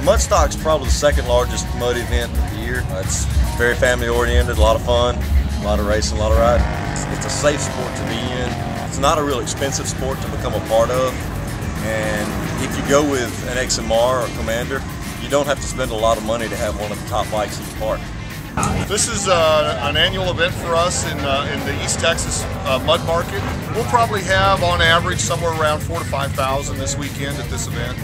Mudstock's probably the second largest mud event of the year. It's very family oriented, a lot of fun, a lot of racing, a lot of riding. It's a safe sport to be in. It's not a real expensive sport to become a part of. And if you go with an XMR or Commander, you don't have to spend a lot of money to have one of the top bikes in the park. This is an annual event for us in the East Texas mud market. We'll probably have on average somewhere around 4,000 to 5,000 this weekend at this event.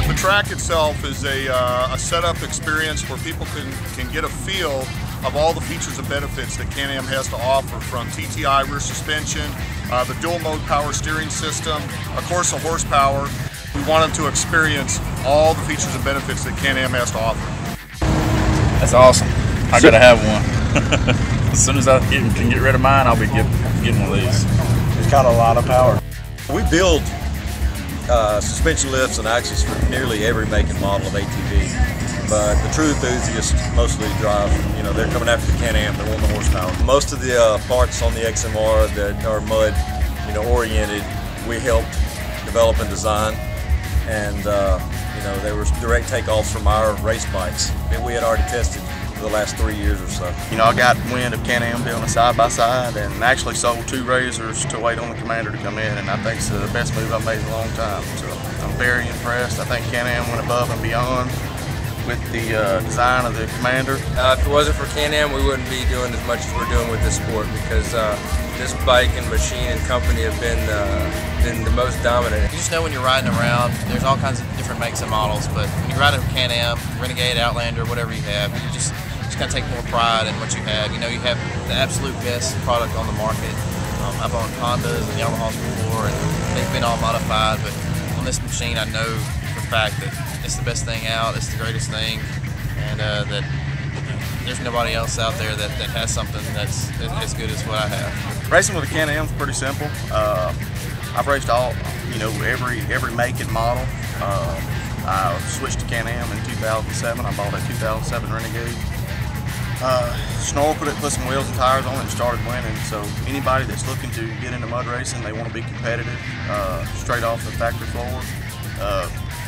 The track itself is a setup experience where people can get a feel of all the features and benefits that Can-Am has to offer, from TTI rear suspension, the dual mode power steering system, of course the horsepower. We want them to experience all the features and benefits that Can-Am has to offer. That's awesome. I gotta have one. As soon as I can get rid of mine, I'll be getting one of these. It's got a lot of power. We build suspension lifts and axles for nearly every make and model of ATV, but the true enthusiasts mostly drive, they're coming after the Can-Am, they want the horsepower. Most of the parts on the XMR that are mud, oriented, we helped develop and design, and they were direct takeoffs from our race bikes that we had already tested for the last 3 years or so. I got wind of Can-Am building a side-by-side and actually sold 2 razors to wait on the Commander to come in, and I think it's the best move I've made in a long time. So I'm very impressed. I think Can-Am went above and beyond with the design of the Commander. If it wasn't for Can-Am, we wouldn't be doing as much as we're doing with this sport, because this bike and machine and company have been the most dominant. You just know when you're riding around, there's all kinds of different makes and models, but when you're riding a Can-Am, Renegade, Outlander, whatever you have, you just kind of take more pride in what you have. You have the absolute best product on the market. I've owned Hondas and Yamahas before, and they've been all modified, but on this machine I know for a fact that it's the best thing out, it's the greatest thing, and that there's nobody else out there that has something that's as good as what I have. Racing with a Can-Am is pretty simple. I've raced every make and model. I switched to Can-Am in 2007. I bought a 2007 Renegade. Schnorr put some wheels and tires on it and started winning. So anybody that's looking to get into mud racing, they want to be competitive, straight off the factory floor,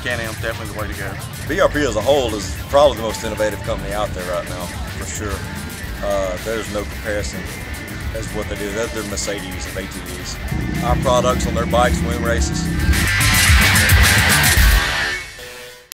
Can-Am's definitely the way to go. BRP as a whole is probably the most innovative company out there right now, for sure. There's no comparison as what they do. They're Mercedes of ATVs. Our products on their bikes win races.